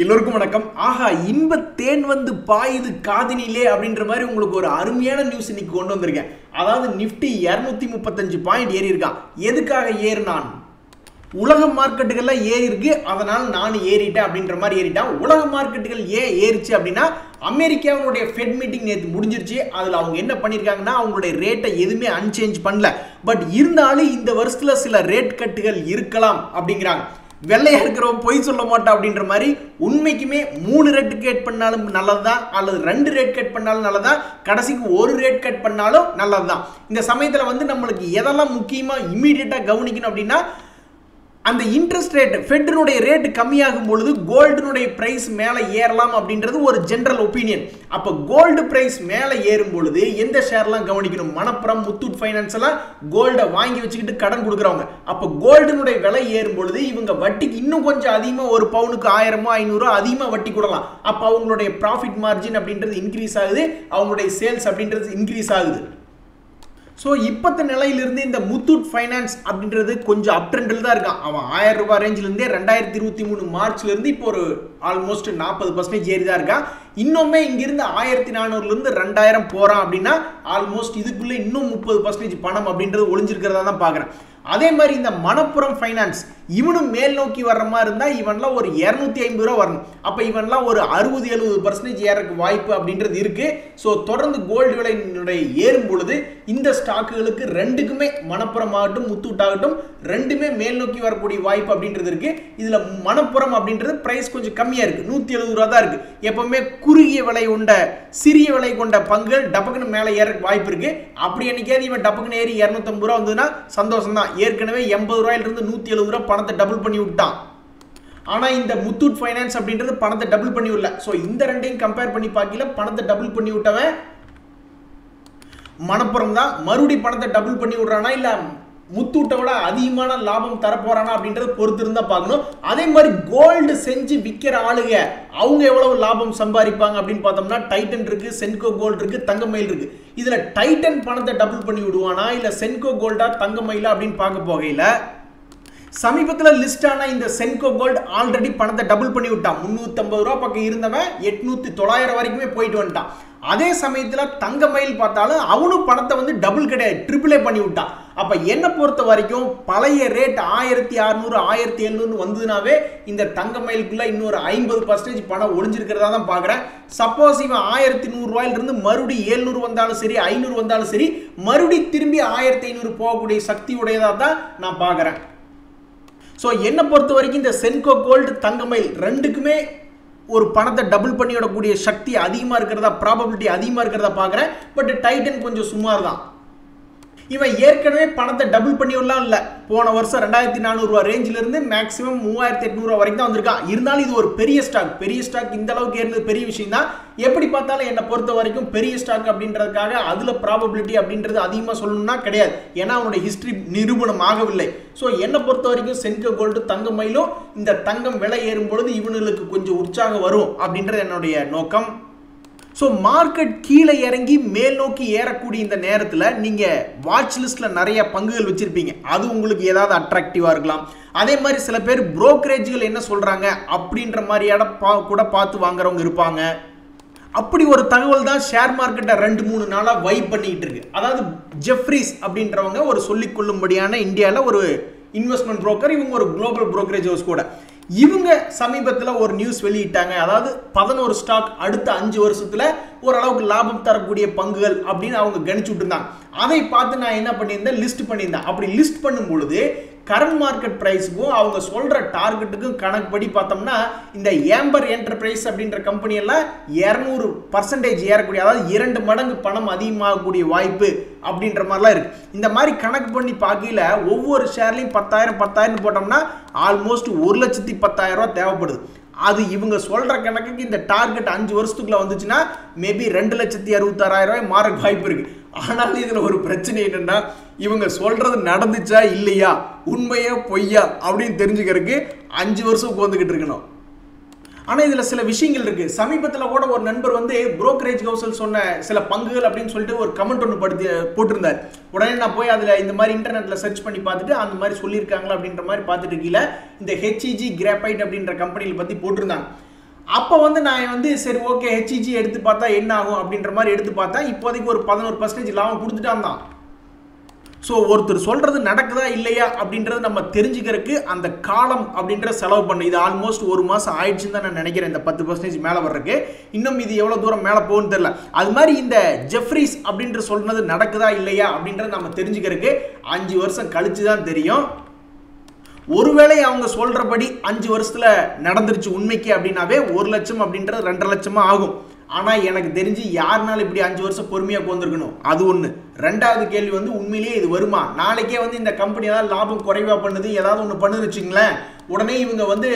எல்லோருக்கும் வணக்கம். ஆஹா, இன்ப தேன் வந்து பாயுது காதினிலே அப்படின்ற மாதிரி உங்களுக்கு ஒரு அருமையான நியூஸ் இன்னைக்கு கொண்டு வந்திருக்கேன். அதாவது நிஃப்டி 235 பாயிண்ட் ஏறி இருக்கான். எதுக்காக ஏறினான்? உலக மார்க்கெட்டுகள்ல ஏறி இருக்கு, அதனால நான் ஏறிட்டேன் அப்படின்ற மாதிரி ஏறிட்டான். உலக மார்க்கெட்டுகள் ஏன் ஏறிச்சு அப்படின்னா, அமெரிக்காவுடைய ஃபெட் மீட்டிங் நேற்று முடிஞ்சிருச்சு. அதில் அவங்க என்ன பண்ணியிருக்காங்கன்னா, அவங்களுடைய ரேட்டை எதுவுமே அன்சேஞ்ச் பண்ணல. பட் இருந்தாலும் இந்த வருஷத்துல சில ரேட் கட்டுகள் இருக்கலாம் அப்படிங்கிறாங்க. வெள்ளையா இருக்கிறவன் பொய் சொல்ல மாட்டான் அப்படின்ற மாதிரி உண்மைக்குமே 3 ரேட் கட் பண்ணாலும் நல்லதுதான், அல்லது 2 ரேட் கட் பண்ணாலும் நல்லதுதான், கடைசிக்கு 1 ரேட் கட் பண்ணாலும் நல்லதுதான். இந்த சமயத்தில் வந்து நம்மளுக்கு எதெல்லாம் முக்கியமாக இம்மீடியட்டாக கவனிக்கணும் அப்படின்னா, அந்த இன்ட்ரெஸ்ட் ரேட் ஃபெட்னுடைய ரேட் கம்மியாகும் பொழுது கோல்டுனுடைய பிரைஸ் மேலே ஏறலாம் அப்படின்றது ஒரு ஜெனரல் ஒப்பீனியன். அப்போ கோல்டு பிரைஸ் மேலே ஏறும் பொழுது எந்த ஷேர்லாம் கவனிக்கணும்? மணப்புரம், முத்தூட் ஃபைனான்ஸ் எல்லாம் கோல்டை வாங்கி வச்சுக்கிட்டு கடன் கொடுக்குறவங்க. அப்போ கோல்டுனுடைய விலை ஏறும் பொழுது இவங்க வட்டிக்கு இன்னும் கொஞ்சம் அதிகமாக, ஒரு பவுனுக்கு 1000 500 அதிகமாக வட்டி கொடுக்கலாம். அப்போ அவங்களுடைய ப்ராஃபிட் மார்ஜின் அப்படின்றது இன்க்ரீஸ் ஆகுது, அவங்களுடைய சேல்ஸ் அப்படின்றது இன்க்ரீஸ் ஆகுது. ஸோ இப்போத்த நிலையிலிருந்து இந்த முத்தூட் ஃபைனான்ஸ் அப்படின்றது கொஞ்சம் அப் ட்ரெண்டில் தான் இருக்கான். அவன் 1000 ரூபாய் ரேஞ்சிலேருந்தே 2023 மார்ச்லேருந்து இப்போ ஒரு ஆல்மோஸ்ட் 40% ஏறி தான் இருக்கான். இன்னுமே இங்கிருந்து 1400லேருந்து 2000 போகிறான் அப்படின்னா ஆல்மோஸ்ட் இதுக்குள்ளே இன்னும் 30% பணம் அப்படின்றது ஒளிஞ்சிருக்கிறதா தான் பார்க்குறேன். அதே மாதிரி இந்த மணப்புரம் ஃபைனான்ஸ் இவனும் மேல் நோக்கி வர்ற மாதிரி இருந்தால் இவன்லாம் ஒரு 250 ரூபா வரணும். அப்போ இவன்லாம் ஒரு 60-70% ஏறக்கு வாய்ப்பு அப்படின்றது இருக்கு. ஸோ தொடர்ந்து கோல்டு விலையினுடைய ஏறும் பொழுது இந்த ஸ்டாக்குகளுக்கு ரெண்டுக்குமே, மணப்புரம் ஆகட்டும் முத்தூட் ஆகட்டும், ரெண்டுமே மேல் நோக்கி வரக்கூடிய வாய்ப்பு அப்படின்றது இருக்கு. இதில் மணப்புரம் அப்படின்றது பிரைஸ் கொஞ்சம் கம்மியாக இருக்கு, 170 ரூபா தான் இருக்கு. எப்பவுமே குறுகிய விலை கொண்ட, சிறிய விலை கொண்ட பங்குகள் டப்புக்குன்னு மேலே ஏற வாய்ப்பு இருக்கு. அப்படி என்னைக்காவது இவன் டப்புக்குன்னு ஏறி 250 ரூபா வந்ததுன்னா சந்தோஷம் தான். ஏற்கனவே 80 ரூபாயிலிருந்து 170 ரூபா பணத்தை டபுள் பண்ணி விட்டான். ஆனால் இந்த முத்தூட் ஃபைனான்ஸ் அப்படின்றது பணத்தை டபுள் பண்ணி விடல. ஸோ இந்த ரெண்டையும் கம்பேர் பண்ணி பார்க்கல, பணத்தை டபுள் பண்ணி விட்டவன் மணப்புரம் தான். மறுபடி பணத்தை டபுள் பண்ணி விடுறானா இல்லை முத்தூட்டை விட அதிகமான லாபம் தரப்போறானா அப்படின்றத பொறுத்து இருந்தா பார்க்கணும். அதே மாதிரி கோல்டு செஞ்சு விற்கிற ஆளுங்க அவங்க எவ்வளவு லாபம் சம்பாதிப்பாங்க அப்படின்னு பார்த்தோம்னா, டைட்டன் இருக்கு, சென்கோ கோல்டு இருக்கு, தங்கமயில் இருக்கு. இதுல டைட்டன் பணத்தை டபுள் பண்ணி விடுவானா இல்ல சென்கோ கோல்டா தங்கமயிலா அப்படின்னு பார்க்க போகையில, சமீபத்தில் லிஸ்ட் ஆன இந்த சென்கோ கோல்டு ஆல்ரெடி பணத்தை டபுள் பண்ணி விட்டான். 350 ரூபா பக்கம் இருந்தவன் 800-900 வரைக்குமே போயிட்டு வந்துட்டான். அதே சமயத்தில் தங்கமயில் பார்த்தாலும் அவனும் பணத்தை வந்து டபுள் கிடையாது, ட்ரிபிளே பண்ணி விட்டான். அப்போ என்னை பொறுத்த வரைக்கும் பழைய ரேட் 1600 1700 வந்ததுனாவே இந்த தங்கமயிலுக்குள்ள இன்னொரு 50% பணம் ஒளிஞ்சிருக்கிறதா தான் பார்க்குறேன். சப்போஸ் இவன் 1100 ரூபாயிலிருந்து மறுபடியும் 700 வந்தாலும் சரி, 500 வந்தாலும் சரி, மறுபடியும் திரும்பி 1500 போகக்கூடிய சக்தி உடையதாக தான் நான் பார்க்குறேன். ஸோ என்னை பொறுத்த வரைக்கும் இந்த சென்கோ கோல்டு, தங்கமயில் ரெண்டுக்குமே ஒரு பணத்தை டபுள் பண்ணி விடக்கூடிய சக்தி அதிகமாக இருக்கிறதா, ப்ராபபிலிட்டி அதிகமாக இருக்கிறதா பார்க்குறேன். பட் டைட்டன் கொஞ்சம் சுமார் தான். இவன் ஏற்கனவே பணத்தை டபுள் பண்ணி விடலாம் இல்லை, போன வருஷம் 2400 ரூபா ரேஞ்சிலிருந்து மேக்ஸிமம் 3800 ரூபா வரைக்கும் தான் வந்திருக்கான். இருந்தாலும் இது ஒரு பெரிய ஸ்டாக் இந்த அளவுக்கு ஏறினது பெரிய விஷயம் தான். எப்படி பார்த்தாலும் என்னை பொறுத்த வரைக்கும் பெரிய ஸ்டாக் அப்படின்றதுக்காக அதில் ப்ராபபிலிட்டி அப்படின்றது அதிகமாக சொல்லணும்னா கிடையாது. ஏன்னா அவனுடைய ஹிஸ்ட்ரி நிரூபணம் ஆகவில்லை. ஸோ என்னை பொறுத்த வரைக்கும் சென்கோ கோல்டு, தங்கமயிலும் இந்த தங்கம் விலை ஏறும் பொழுது இவனுக்கு கொஞ்சம் உற்சாகம் வரும் அப்படின்றது என்னுடைய நோக்கம். ஸோ மார்க்கெட் கீழே இறங்கி மேல் நோக்கி ஏறக்கூடிய இந்த நேரத்தில் நீங்கள் வாட்ச் லிஸ்ட்டில் நிறைய பங்குகள் வச்சுருப்பீங்க. அது உங்களுக்கு ஏதாவது அட்ராக்டிவாக இருக்கலாம். அதே மாதிரி சில பேர் புரோக்கரேஜ்கள் என்ன சொல்கிறாங்க அப்படின்ற மாதிரியான கூட பார்த்து வாங்குறவங்க இருப்பாங்க. அப்படி ஒரு தகவல் தான் ஷேர் மார்க்கெட்டை 2-3 நாளாக வைப் பண்ணிக்கிட்டு இருக்கு. அதாவது ஜெஃப்ரீஸ் அப்படின்றவங்க ஒரு சொல்லிக்கொள்ளும்படியான இந்தியாவில் ஒரு இன்வெஸ்ட்மெண்ட் புரோக்கர், இவங்க ஒரு குளோபல் புரோக்கரேஜ் ஹவுஸ் கூட. இவங்க சமீபத்தில் ஒரு நியூஸ் வெளியிட்டாங்க. அதாவது 11 ஸ்டாக் அடுத்த 5 வருஷத்துல ஓரளவுக்கு லாபம் தரக்கூடிய பங்குகள் அப்படின்னு அவங்க கணிச்சு விட்டுருந்தாங்க. அதை பார்த்து நான் என்ன பண்ணியிருந்தேன், லிஸ்ட் பண்ணியிருந்தேன். அப்படி லிஸ்ட் பண்ணும் பொழுது கரண்ட் மார்க்கெட் பிரைஸுக்கும் அவங்க சொல்ற டார்கெட்டுக்கும் கணக்குப்படி பார்த்தோம்னா, இந்த ஏம்பர் என்டர்பிரைஸ் அப்படின்ற கம்பெனியெல்லாம் 200% ஏறக்கூடிய, அதாவது 2 மடங்கு பணம் அதிகமாகக்கூடிய வாய்ப்பு அப்படின்ற மாதிரிலாம் இருக்கு. இந்த மாதிரி கணக்கு பண்ணி பார்க்கல ஒவ்வொரு ஷேர்லையும் 10,000 போட்டோம்னா ஆல்மோஸ்ட் 1,10,000 ரூபா தேவைப்படுது. அது இவங்க சொல்ற கணக்குக்கு இந்த டார்கெட் 5 வருஷத்துக்குள்ள வந்துச்சுன்னா மேபி 2,66,000 ரூபாய் மாற வாய்ப்பு இருக்கு. ஆனாலும் இதுல ஒரு பிரச்சனை என்னன்னா, இவங்க சொல்றது நடந்துச்சா இல்லையா, உண்மையா பொய்யா அப்படின்னு தெரிஞ்சுக்கிறதுக்கு 5 வருஷம் உட்காந்துக்கிட்டு இருக்கணும். ஆனால் இதில் சில விஷயங்கள் இருக்குது. சமீபத்தில் கூட ஒரு நண்பர் வந்து புரோக்கரேஜ் ஹவுஸில் சொன்ன சில பங்குகள் அப்படின்னு சொல்லிட்டு ஒரு கமெண்ட் ஒன்று போட்டிருந்தார். உடனே நான் போய் அதில் இந்த மாதிரி இன்டர்நெட்டில் சர்ச் பண்ணி பார்த்துட்டு அந்த மாதிரி சொல்லியிருக்காங்களா அப்படின்ற மாதிரி பார்த்துட்டு கீழே இந்த ஹெச்இஜி கிராஃபைட் அப்படின்ற கம்பெனியில் பற்றி போட்டிருந்தாங்க. அப்போ வந்து நான் வந்து சரி ஓகே ஹெச்இஜி எடுத்து பார்த்தா என்ன ஆகும் அப்படின்ற மாதிரி எடுத்து பார்த்தா இப்போதைக்கு ஒரு 11% லாபம் கொடுத்துட்டான் தான். ஸோ ஒருத்தர் சொல்றது நடக்குதா இல்லையா அப்படின்றது நம்ம தெரிஞ்சுக்கிறதுக்கு அந்த காலம் அப்படின்ற செலவு பண்ணு. இது ஆல்மோஸ்ட் ஒரு மாதம் ஆயிடுச்சுன்னு தான் நான் நினைக்கிறேன் இந்த 10% மேலே வர்றதுக்கு. இன்னும் இது எவ்வளோ தூரம் மேலே போகுன்னு தெரியல. அது மாதிரி இந்த ஜெஃப்ரீஸ் அப்படின்ற சொல்றது நடக்குதா இல்லையா அப்படின்றத நம்ம தெரிஞ்சுக்கிறதுக்கு 5 வருஷம் கழிச்சு தான் தெரியும். ஒருவேளை அவங்க சொல்றபடி 5 வருஷத்துல நடந்துருச்சு உண்மைக்கு அப்படின்னாவே 1 லட்சம் அப்படின்றது 2.5 லட்சமா ஆகும். ஆனால் எனக்கு தெரிஞ்சு யாருனாலும் இப்படி 5 வருஷம் பொறுமையாக உட்காந்துருக்கணும், அது ஒன்று. ரெண்டாவது கேள்வி வந்து உண்மையிலேயே இது வருமா? நாளைக்கே வந்து இந்த கம்பெனி ஏதாவது லாபம் குறைவாக பண்ணுது, ஏதாவது ஒன்று பண்ணுது வச்சுங்களேன், உடனே இவங்க வந்து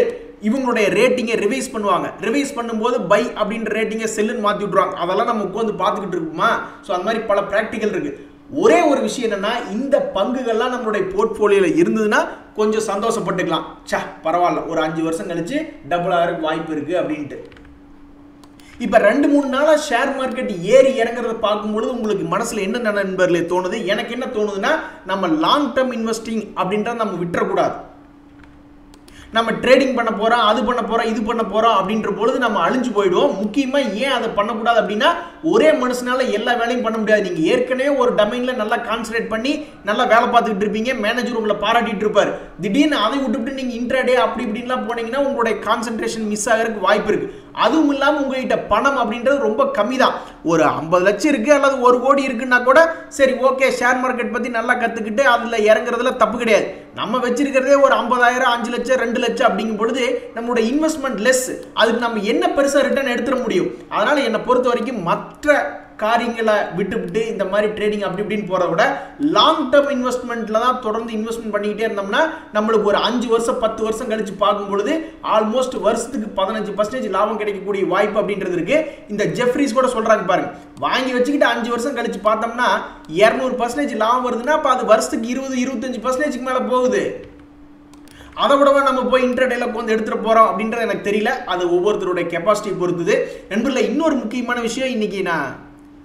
இவங்களுடைய ரேட்டிங்கை ரிவைஸ் பண்ணுவாங்க. ரிவைஸ் பண்ணும்போது பை அப்படின்ற ரேட்டிங்கை செல்லுன்னு மாற்றி விட்ருவாங்க. அதெல்லாம் நம்ம உட்காந்து பார்த்துக்கிட்டு இருக்குமா? ஸோ அந்த மாதிரி பல ப்ராக்டிக்கல் இருக்குது. ஒரே ஒரு விஷயம் என்னன்னா, இந்த பங்குகள்லாம் நம்மளுடைய போர்ட்ஃபோலியோவில் இருந்ததுன்னா கொஞ்சம் சந்தோஷப்பட்டுக்கலாம். சே பரவாயில்ல, ஒரு 5 வருஷம் கழிச்சு டபுள் ஆகிறதுக்கு வாய்ப்பு இருக்குது அப்படின்ட்டு. இப்போ 2-3 நாளாக ஷேர் மார்க்கெட் ஏறி இறங்குறத பார்க்கும்பொழுது உங்களுக்கு மனசில் என்ன நண்பர்களே தோணுது? எனக்கு என்ன தோணுதுன்னா, நம்ம லாங் டேர்ம் இன்வெஸ்டிங் அப்படின்றத நம்ம விட்டுறக்கூடாது. நம்ம ட்ரேடிங் பண்ண போகிறோம், அது பண்ண போகிறோம், இது பண்ண போகிறோம் அப்படின்ற பொழுது நம்ம அழிஞ்சு போயிடுவோம். முக்கியமாக ஏன் அதை பண்ணக்கூடாது அப்படின்னா, ஒரே மனுஷனால எல்லா வேலையும் பண்ண முடியாது. நீங்கள் ஏற்கனவே ஒரு டொமைனில் நல்லா கான்சன்ட்ரேட் பண்ணி நல்லா வேலை பார்த்துக்கிட்டு இருப்பீங்க, மேனேஜர் உங்களை பாராட்டிட்டு இருப்பார். திடீர்னு அதை விட்டுவிட்டு நீங்கள் இன்ட்ராடே அப்படி இப்படின்லாம் போனீங்கன்னா உங்களுடைய கான்சன்ட்ரேஷன் மிஸ் ஆகிறதுக்கு வாய்ப்பு இருக்குது. அதுவும் இல்லாமல் உங்ககிட்ட பணம் அப்படின்றது ரொம்ப கம்மி தான். ஒரு 50 லட்சம் இருக்குது அல்லது 1 கோடி இருக்குன்னா கூட சரி ஓகே, ஷேர் மார்க்கெட் பற்றி நல்லா கற்றுக்கிட்டு அதில் இறங்குறதுல தப்பு கிடையாது. நம்ம வச்சிருக்கிறதே ஒரு 50,000, 5 லட்சம், 2 லட்சம் அப்படிங்கும் பொழுது நம்மளோட இன்வெஸ்ட்மெண்ட் லெஸ். அதுக்கு நம்ம என்ன பெருசாக ரிட்டர்ன் எடுத்துட முடியும்? அதனால் என்னை பொறுத்த வரைக்கும் மற்ற காரியங்களை விட்டுவிட்டு இந்த மாதிரி ட்ரேடிங் அப்படி இப்படின்னு போகிறத விட லாங் டேர்ம் இன்வெஸ்ட்மெண்ட்டில் தான் தொடர்ந்து இன்வெஸ்ட்மெண்ட் பண்ணிக்கிட்டே இருந்தோம்னா நம்மளுக்கு ஒரு 5 வருஷம் 10 வருஷம் கழிச்சு பார்க்கும்பொழுது ஆல்மோஸ்ட் வருஷத்துக்கு 15% லாபம் கிடைக்கக்கூடிய வாய்ப்பு அப்படின்றது இருக்கு. இந்த ஜெஃப்ரீஸ் கூட சொல்றாங்க பாருங்க, வாங்கி வச்சுக்கிட்டு 5 வருஷம் கழிச்சு பார்த்தோம்னா 200% லாபம் வருதுன்னா அப்போ அது வருஷத்துக்கு 20-25% மேலே போகுது. அதை விடவா நம்ம போய் இன்டர்டேல கொஞ்சம் எடுத்துகிட்டு போகிறோம் அப்படின்றது எனக்கு தெரியல. அது ஒவ்வொருத்தருடைய கெப்பாசிட்டி பொறுத்துது. நண்பர்களே, இன்னொரு முக்கியமான விஷயம், இன்னைக்கு நான்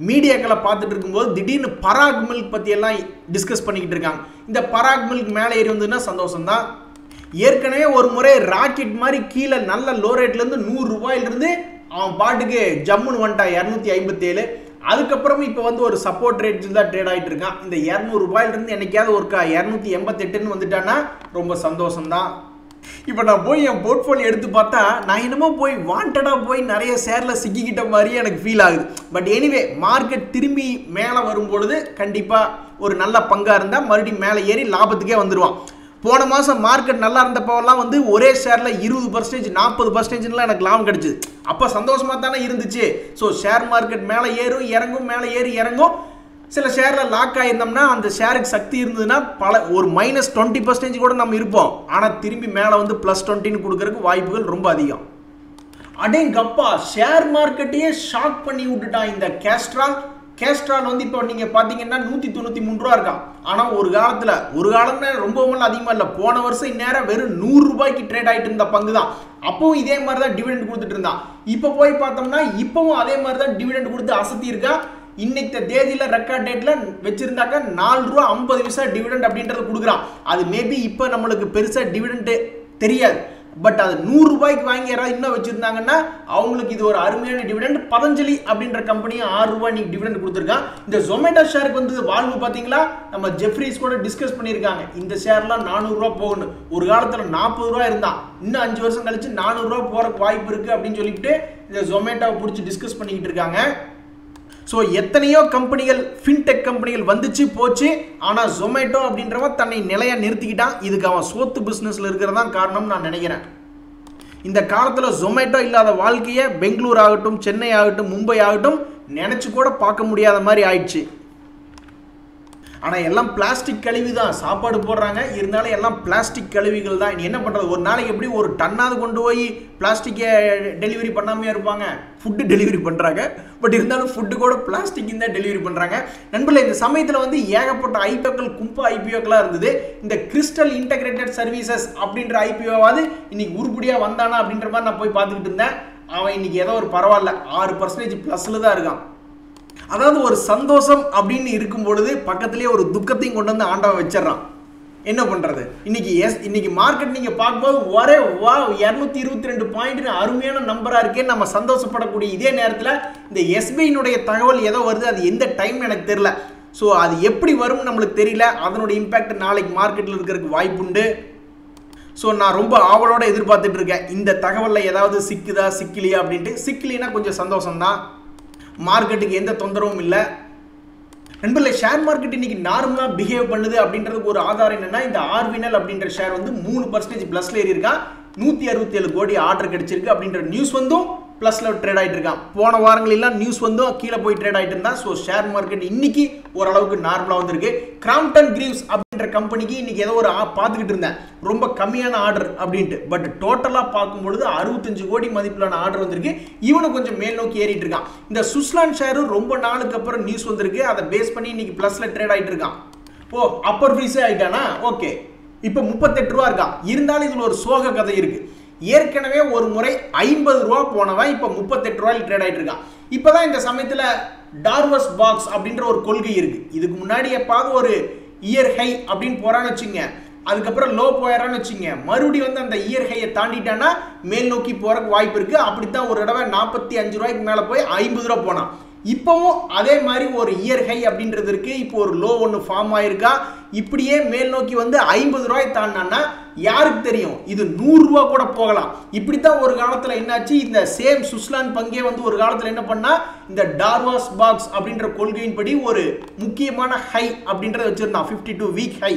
மீடியாக்களை பார்த்துட்டு இருக்கும்போது திடீர்னு பராக் மில்க் பற்றி எல்லாம் டிஸ்கஸ் பண்ணிக்கிட்டு இருக்காங்க. இந்த பராக் மில்க் மேலே ஏறி வந்ததுன்னா சந்தோஷம்தான். ஏற்கனவே ஒரு முறை ராக்கெட் மாதிரி கீழே நல்ல லோ ரேட்லேருந்து 100 ரூபாயிலிருந்து அவன் பாட்டுக்கு ஜம்முன்னு வந்துட்டான் 257. அதுக்கப்புறமும் இப்போ வந்து ஒரு சப்போர்ட் ரேட்டில் தான் ட்ரேட் ஆகிட்டு இருக்கான். இந்த 200 ரூபாயிலிருந்து என்னைக்காவது ஒருக்கா 288ன்னு வந்துட்டான்னா ரொம்ப சந்தோஷம்தான். இப்போ நான் போய் என் போர்ட்ஃபோலியோ எடுத்து பார்த்தா நான் என்னமோ போய் வாண்டடாக போய் நிறைய ஷேரில் சிக்கிக்கிட்ட மாதிரியே எனக்கு ஃபீல் ஆகுது. பட் எனிவே, மார்க்கெட் திரும்பி மேலே வரும்பொழுது கண்டிப்பாக ஒரு நல்ல பங்காக இருந்தால் மறுபடியும் மேலே ஏறி லாபத்துக்கே வந்துடுவான். போன மாதம் மார்க்கெட் நல்லா இருந்தப்போலாம் வந்து ஒரே ஷேரில் 20%, 40%லாம் எனக்கு லாபம் கிடைச்சிது. அப்போ சந்தோஷமாக தானே இருந்துச்சு. ஸோ ஷேர் மார்க்கெட் மேலே ஏறும் இறங்கும், மேலே ஏறி இறங்கும். சில ஷேரில் லாக் ஆகியிருந்தோம்னா அந்த ஷேருக்கு சக்தி இருந்ததுன்னா ஒரு -20% கூட நம்ம இருப்போம். ஆனால் திரும்பி மேலே வந்து +20ன்னு கொடுக்கறதுக்கு வாய்ப்புகள் ரொம்ப அதிகம். அடேங்கப்பா, ஷேர் மார்க்கெட்டையே ஷாக் பண்ணி விட்டுட்டான் இந்த கேஸ்ட்ரால் வந்து இப்போ நீங்கள் பார்த்தீங்கன்னா 193 ரூபா இருக்கான். ஆனால் ஒரு காலம்னா ரொம்பவும் அதிகமாக இல்லை, போன வருஷம் இந்நேரம் வெறும் 100 ரூபாய்க்கு ட்ரேட் ஆகிட்டு இருந்த பங்கு தான். அப்பவும் இதே மாதிரி தான் டிவிடெண்ட் கொடுத்துட்டு இருந்தான். இப்போ போய் பார்த்தோம்னா இப்பவும் அதே மாதிரி தான் டிவிடெண்ட் கொடுத்து அசத்தி இருக்கா. இன்னைக்கு தேதியில் ரெக்கார்ட் டேட்டில் வச்சிருந்தாக்கா 4 ரூபா 50 பைசா டிவிடெண்ட் அப்படின்றது கொடுக்குறான். அது மேபி இப்போ நம்மளுக்கு பெருசாக டிவிடெண்ட் தெரியாது. பட் அது 100 ரூபாய்க்கு வாங்கி யாராவது இன்னும் வச்சிருந்தாங்கன்னா அவங்களுக்கு இது ஒரு அருமையான டிவிடெண்ட். பதஞ்சலி அப்படின்ற கம்பெனியும் 6 ரூபாய் நீ டிவிடெண்ட் கொடுத்துருக்கான். இந்த ஜொமேட்டோ ஷேருக்கு வந்து வாழ்வு பார்த்தீங்களா, நம்ம ஜெஃப்ரீஸ் கூட டிஸ்கஸ் பண்ணியிருக்காங்க. இந்த ஷேர்லாம் 400 ரூபா போகணும். ஒரு காலத்தில் 40 ரூபா இருந்தான், இன்னும் 5 வருஷம் கழிச்சு 400 ரூபா போகிறக்கு வாய்ப்பு இருக்குது அப்படின்னு சொல்லிட்டு இந்த ஜொமேட்டோவை பிடிச்சி டிஸ்கஸ் பண்ணிக்கிட்டு இருக்காங்க. ஸோ எத்தனையோ கம்பெனிகள், ஃபின்டெக் கம்பெனிகள் வந்துச்சு போச்சு. ஆனால் ஜொமேட்டோ அப்படின்றவன் தன்னை நிலையாக நிறுத்திக்கிட்டான். இதுக்கு அவன் சோத்து பிஸ்னஸில் இருக்கிறதான் காரணம் நான் நினைக்கிறேன். இந்த காலத்தில் ஜொமேட்டோ இல்லாத வாழ்க்கையை பெங்களூர் ஆகட்டும், சென்னை ஆகட்டும், மும்பை ஆகட்டும் நினச்சி கூட பார்க்க முடியாத மாதிரி ஆயிடுச்சு. ஆனால் எல்லாம் பிளாஸ்டிக் கழிவு தான் சாப்பாடு போடுறாங்க, இருந்தாலும் எல்லாம் பிளாஸ்டிக் கழிவுகள் தான். என்ன பண்ணுறது, ஒரு நாளைக்கு எப்படி ஒரு டன்னாவது கொண்டு போய் பிளாஸ்டிக்கை டெலிவரி பண்ணாமையாக இருப்பாங்க. ஃபுட்டு டெலிவரி பண்ணுறாங்க, பட் இருந்தாலும் ஃபுட்டு கூட பிளாஸ்டிக் தான் டெலிவரி பண்ணுறாங்க. நண்பர்களே, இந்த சமயத்தில் வந்து ஏகப்பட்ட ஐபிஓக்கள், கும்பா ஐபிஓக்களாக இருந்தது. இந்த கிறிஸ்டல் இன்டகிரேட்டட் சர்வீசஸ் அப்படின்ற ஐபிஓவாவது இன்னைக்கு உருப்படியாக வந்தானா அப்படின்ற மாதிரி நான் போய் பார்த்துக்கிட்டு இருந்தேன். அவன் இன்னைக்கு ஏதோ ஒரு பரவாயில்ல 6% ப்ளஸில் தான் இருக்கான். அதாவது ஒரு சந்தோஷம் அப்படின்னு இருக்கும் பொழுது பக்கத்துலேயே ஒரு துக்கத்தையும் கொண்டு வந்து ஆண்டவன் வச்சிடறான். என்ன பண்றது? இன்னைக்கு மார்க்கெட் நீங்க பார்க்கும்போது ஒரே வா 222 பாயிண்ட் அருமையான நம்பரா இருக்கே, நம்ம சந்தோஷப்படக்கூடிய இதே நேரத்தில் இந்த எஸ்பிஐனுடைய தகவல் ஏதோ வருது, அது எந்த டைம் எனக்கு தெரியல. ஸோ அது எப்படி வரும்னு நம்மளுக்கு தெரியல. அதனுடைய இம்பேக்ட் நாளைக்கு மார்க்கெட்டில் இருக்கிறதுக்கு வாய்ப்புண்டு. ஸோ நான் ரொம்ப ஆவலோட எதிர்பார்த்துட்டு இருக்கேன் இந்த தகவலில் ஏதாவது சிக்குதா சிக்கலையா அப்படின்ட்டு. சிக்கலினா கொஞ்சம் சந்தோஷம்தான், மார்க்கெட்டுக்கு எந்த தொந்தரவும் இல்லை. நண்பர்களே, ஷேர் மார்க்கெட் இன்னைக்கு நார்மலாக பிஹேவ் பண்ணுது அப்படின்றதுக்கு ஒரு ஆதாரம் என்னன்னா, இந்த ஆர்வினல் அப்படின்ற ஷேர் வந்து 3% பிளஸ்ல ஏறி இருக்கா. 167 கோடி ஆர்டர் கிடைச்சிருக்கு அப்படின்ற நியூஸ் வந்தும் பிளஸ்ல ட்ரேட் ஆகிட்டு இருக்கான். போன வாரங்களெல்லாம் நியூஸ் வந்தும் கீழே போய் ட்ரேட் ஆகிட்டு இருந்தா. ஸோ ஷேர் மார்க்கெட் இன்னைக்கு ஓரளவுக்கு நார்மலாக வந்திருக்கு. கிராம்ப்டன் கிரீவ்ஸ் அப்படின்ற கம்பெனிக்கு இன்னைக்கு ஏதோ ஒரு பார்த்துக்கிட்டு இருந்தேன் ரொம்ப கம்மியான ஆர்டர் அப்படின்ட்டு. பட் டோட்டலாக பார்க்கும்பொழுது 65 கோடி மதிப்பிலான ஆர்டர் வந்திருக்கு. இவனு கொஞ்சம் மேல் நோக்கி ஏறிட்டு இருக்கான். இந்த சுஸ்லான் ஷேரும் ரொம்ப நாளுக்கு அப்புறம் நியூஸ் வந்திருக்கு, அதை பேஸ் பண்ணி இன்னைக்கு பிளஸ்ல ட்ரேட் ஆகிட்டு இருக்கான். ஓ, அப்பர் ஃப்ரீஸே ஆயிட்டானா? ஓகே, இப்போ 38 ரூபா இருக்கான். இருந்தாலும் இதில் ஒரு சோக கதை இருக்கு. ஏற்கனவே ஒரு முறை 50 ரூபா போனவன் இப்போ 38 ரூபாயில் ட்ரேட் ஆகிட்டு இருக்கான். இப்போதான் இந்த சமயத்தில் டார்வஸ் பாக்ஸ் அப்படின்ற ஒரு கொள்கை இருக்கு. இதுக்கு முன்னாடி எப்பாவது ஒரு இயர் ஹை அப்படின்னு போறான்னு வச்சுங்க, அதுக்கப்புறம் லோ போயிடறான்னு வச்சுங்க, மறுபடியும் வந்து அந்த இயர் ஹையை தாண்டிட்டானா மேல் நோக்கி போறதுக்கு வாய்ப்பு இருக்கு. அப்படித்தான் ஒரு தடவை 45 ரூபாய்க்கு மேலே போய் 50 ரூபா போனான். இப்பவும் அதே மாதிரி ஒரு இயர் ஹை அப்படின்றது இருக்கு. இப்போ ஒரு லோ ஒன்று ஃபார்ம் ஆயிருக்கா. இப்படியே மேல் நோக்கி வந்து 50 ரூபாய் தாண்டினா யாருக்கு தெரியும், இது 100 ரூபா கூட போகலாம். இப்படித்தான் ஒரு காலத்துல என்னாச்சு, இந்த சேம் சுஸ்லான் பங்கே வந்து ஒரு காலத்துல என்ன பண்ணா, இந்த டார்வாஸ் பாக்ஸ் அப்படின்ற கொள்கையின்படி ஒரு முக்கியமான ஹை அப்படின்றத வச்சிருந்தான், 52 வீக் ஹை.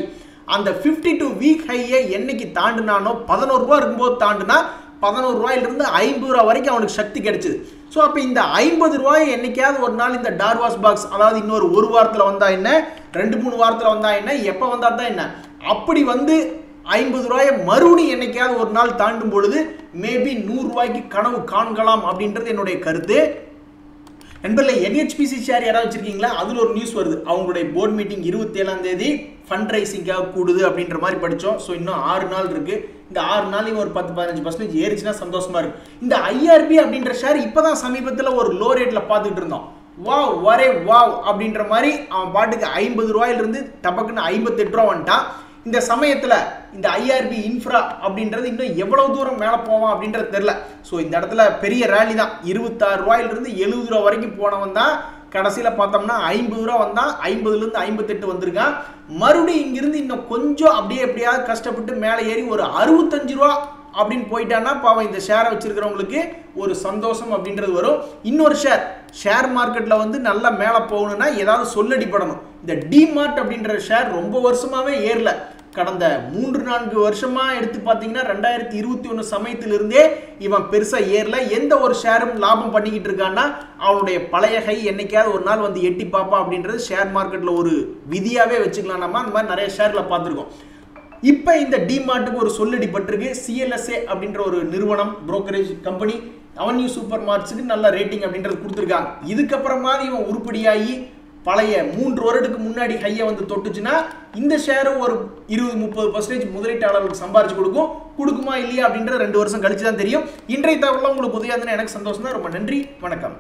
அந்த 52 வீக் ஹையை என்னைக்கு தாண்டினானோ 11 ரூபா இருக்கும்போது தாண்டினா 11 ரூபாயிலிருந்து 50 ரூபா வரைக்கும் அவனுக்கு சக்தி கிடைச்சது. ஸோ அப்போ இந்த 50 ரூபாய் என்னைக்காவது ஒரு நாள் இந்த டார்வாஸ் பாக்ஸ், அதாவது இன்னொரு ஒரு வாரத்தில் வந்தா என்ன, 2-3 வாரத்தில் வந்தா என்ன, எப்போ வந்தா தான் என்ன, அப்படி வந்து 50 ரூபாயை மறுபடியும் என்னைக்காவது ஒரு நாள் தாண்டும் பொழுது மேபி 100 ரூபாய்க்கு கனவு காண்கலாம் அப்படின்றது என்னுடைய கருத்து. நண்பர்களே, NHPC ஷேர் யாராவது வச்சிருக்கீங்களா? அதில் ஒரு நியூஸ் வருது, அவங்களுடைய போர்ட் மீட்டிங் 27ஆம் தேதி ஃபண்ட் ரைசிங்காக கூடுது அப்படின்ற மாதிரி படித்தோம். ஸோ இன்னும் 6 நாள் இருக்கு. இந்த 6 நாளையும் ஒரு 10-15% ஏறிச்சுன்னா சந்தோஷமா இருக்கு. இந்த IRB அப்படின்ற ஷேர் இப்போதான் சமீபத்தில் ஒரு லோ ரேட்ல பார்த்துக்கிட்டு இருந்தோம். வாவ், வரே வாவ் அப்படின்ற மாதிரி அவன் பாட்டுக்கு 50 ரூபாயிலிருந்து டபக்குன்னு 58 ரூபா வந்துட்டான். இந்த சமயத்தில் இந்த IRB இன்ஃப்ரா அப்படின்றது இன்னும் எவ்வளவு தூரம் மேலே போவான் அப்படின்றது தெரியல. ஸோ இந்த இடத்துல பெரிய ரேலி தான். 26 ரூபாயிலிருந்து 70 ரூபா வரைக்கும் போனவன் தான் கடைசியில் பார்த்தோம்னா 50 ரூபா வந்தான். 50லேருந்து 58 வந்திருக்கான். மறுபடியும் இங்கிருந்து இன்னும் கொஞ்சம் அப்படியே எப்படியாவது கஷ்டப்பட்டு மேலே ஏறி ஒரு 65 ரூபா அப்படின்னு போயிட்டான்னா பாவம் இந்த ஷேரை வச்சிருக்கிறவங்களுக்கு ஒரு சந்தோஷம் அப்படின்றது வரும். இன்னொரு ஷேர் மார்க்கெட்டில் வந்து நல்லா மேலே போகணும்னா ஏதாவது சொல்லடிப்படணும். இந்த டிமார்ட் அப்படின்ற ஷேர் ரொம்ப வருஷமாவே ஏறல. கடந்த 3-4 வருஷமா எடுத்து பார்த்தீங்கன்னா 2021 சமயத்திலிருந்தே இவன் பெருசா ஏறல. எந்த ஒரு ஷேரும் லாபம் பண்ணிக்கிட்டு இருக்கான்னா அவனுடைய பழைய ஹை என்னைக்காவது ஒரு நாள் வந்து எட்டி பாப்பா அப்படின்றது ஷேர் மார்க்கெட்டில் ஒரு விதியாவே வச்சுக்கலாம். நம்ம அந்த மாதிரி நிறைய ஷேர்ல பார்த்துருக்கோம். இப்போ இந்த டிமார்ட்டுக்கு ஒரு சொல்லடிப்பட்டிருக்கு. CLSA அப்படின்ற ஒரு நிறுவனம், புரோக்கரேஜ் கம்பெனி, அவென்யூ சூப்பர் மார்ட்ஸுக்கு நல்ல ரேட்டிங் அப்படின்றது கொடுத்துருக்காங்க. இதுக்கப்புறமா இவன் உருப்படியாகி பழைய 3 வருடத்துக்கு முன்னாடி ஹையை வந்து தொட்டுச்சுன்னா இந்த ஷேரும் ஒரு 20-30% முதலீட்டாளர்களுக்கு சம்பாரிச்சு கொடுக்குமா இல்லையா அப்படின்ற 2 வருஷம் கழிச்சு தான் தெரியும். இன்றைய தகவலாம் உங்களுக்கு உதவியாதுன்னு எனக்கு சந்தோஷம் தான். ரொம்ப நன்றி, வணக்கம்.